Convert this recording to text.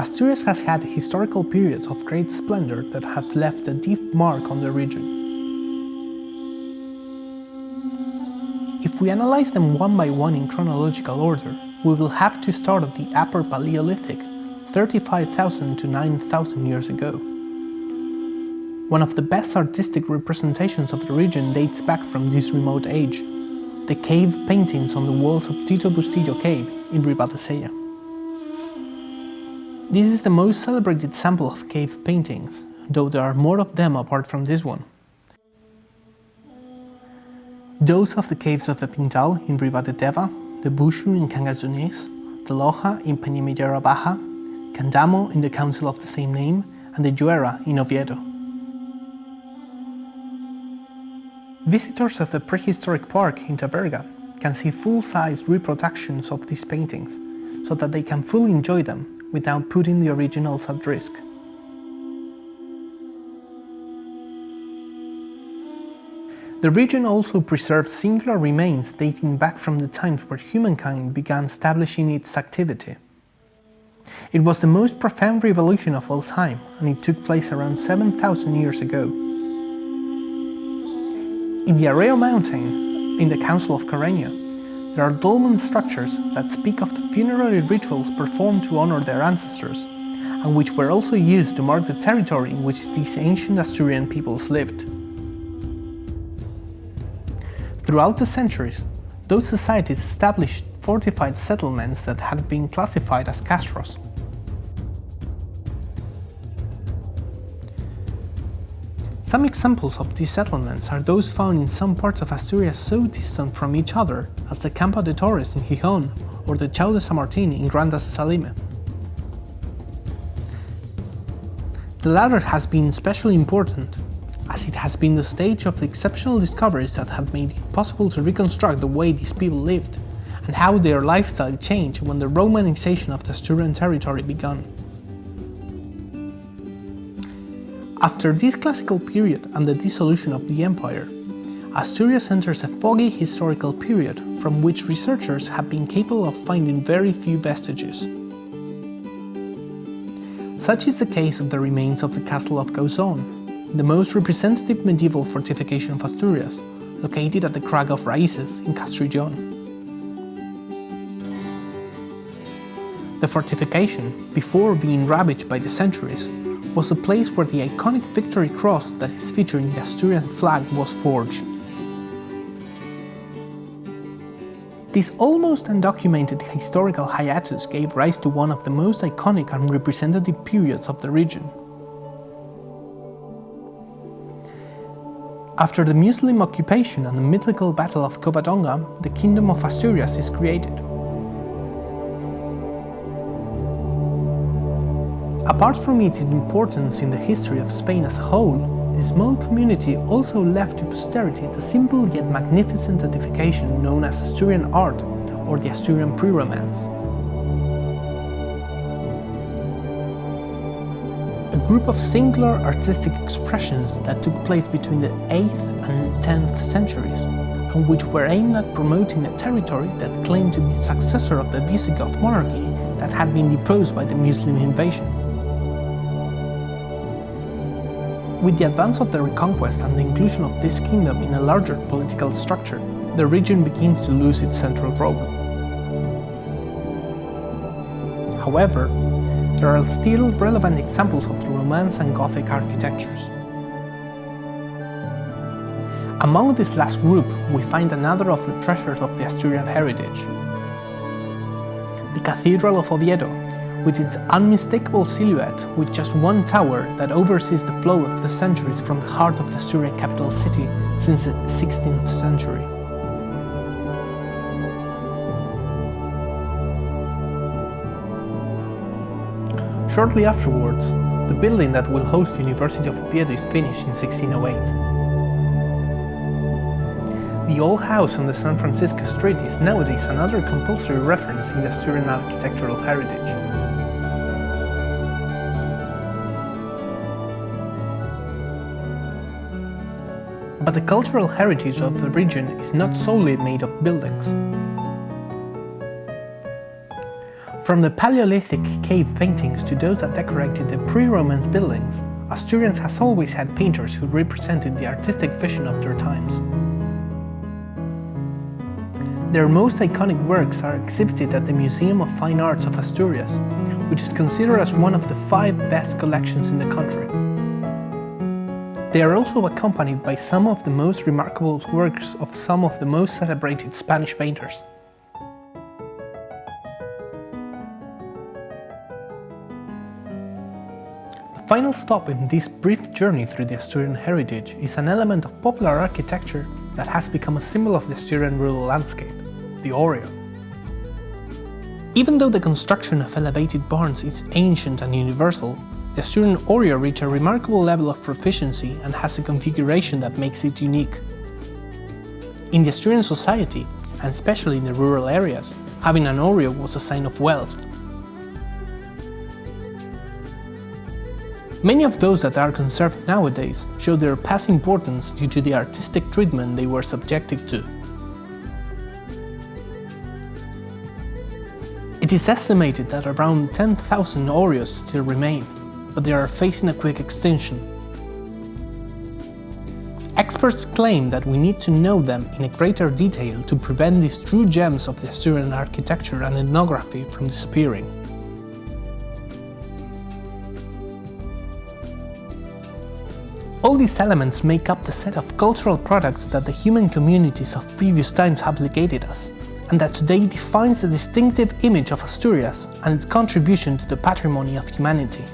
Asturias has had historical periods of great splendor that have left a deep mark on the region. If we analyze them one by one in chronological order, we will have to start at the Upper Paleolithic, 35,000 to 9,000 years ago. One of the best artistic representations of the region dates back from this remote age, the cave paintings on the walls of Tito Bustillo Cave in Ribadesella. This is the most celebrated sample of cave paintings, though there are more of them apart from this one. Those of the caves of the Pintal in Ribadedeva, the Bushu in Cangasonés, the Loja in Peñamellera Baja, Candamo in the council of the same name, and the Lluera in Oviedo. Visitors of the prehistoric park in Taberga can see full-size reproductions of these paintings, so that they can fully enjoy them without putting the originals at risk. The region also preserves singular remains dating back from the times where humankind began establishing its activity. It was the most profound revolution of all time, and it took place around 7,000 years ago. In the Horreo mountain, in the Council of Carreño, there are dolmen structures that speak of the funerary rituals performed to honor their ancestors, and which were also used to mark the territory in which these ancient Asturian peoples lived. Throughout the centuries, those societies established fortified settlements that had been classified as castros. Some examples of these settlements are those found in some parts of Asturias so distant from each other as the Campo de Torres in Gijón or the Chao de San Martín in Grandas de Salime. The latter has been especially important, as it has been the stage of the exceptional discoveries that have made it possible to reconstruct the way these people lived, and how their lifestyle changed when the Romanization of the Asturian territory began. After this classical period and the dissolution of the empire, Asturias enters a foggy historical period from which researchers have been capable of finding very few vestiges. Such is the case of the remains of the castle of Gauzón, the most representative medieval fortification of Asturias, located at the Crag of Raíces in Castrillón. The fortification, before being ravaged by the centuries, was a place where the iconic Victory Cross that is featured in the Asturian flag was forged. This almost undocumented historical hiatus gave rise to one of the most iconic and representative periods of the region. After the Muslim occupation and the mythical Battle of Covadonga, the Kingdom of Asturias is created. Apart from its importance in the history of Spain as a whole, the small community also left to posterity the simple yet magnificent edification known as Asturian Art or the Asturian Pre-Romance. A group of singular artistic expressions that took place between the 8th and 10th centuries, and which were aimed at promoting a territory that claimed to be the successor of the Visigoth monarchy that had been deposed by the Muslim invasion. With the advance of the Reconquest and the inclusion of this kingdom in a larger political structure, the region begins to lose its central role. However, there are still relevant examples of the Romance and Gothic architectures. Among this last group, we find another of the treasures of the Asturian heritage, the Cathedral of Oviedo, with its unmistakable silhouette with just one tower that oversees the flow of the centuries from the heart of the Asturian capital city since the 16th century. Shortly afterwards, the building that will host the University of Oviedo is finished in 1608. The old house on the San Francisco Street is nowadays another compulsory reference in the Asturian architectural heritage. But the cultural heritage of the region is not solely made of buildings. From the Paleolithic cave paintings to those that decorated the pre-Romance buildings, Asturians has always had painters who represented the artistic vision of their times. Their most iconic works are exhibited at the Museum of Fine Arts of Asturias, which is considered as one of the 5 best collections in the country. They are also accompanied by some of the most remarkable works of some of the most celebrated Spanish painters. The final stop in this brief journey through the Asturian heritage is an element of popular architecture that has become a symbol of the Asturian rural landscape, the horreo. Even though the construction of elevated barns is ancient and universal, the Asturian horreo reaches a remarkable level of proficiency and has a configuration that makes it unique. In the Asturian society, and especially in the rural areas, having an horreo was a sign of wealth. Many of those that are conserved nowadays show their past importance due to the artistic treatment they were subjected to. It is estimated that around 10,000 horreos still remain, but they are facing a quick extinction. Experts claim that we need to know them in a greater detail to prevent these true gems of the Asturian architecture and ethnography from disappearing. All these elements make up the set of cultural products that the human communities of previous times have legated us, and that today defines the distinctive image of Asturias and its contribution to the patrimony of humanity.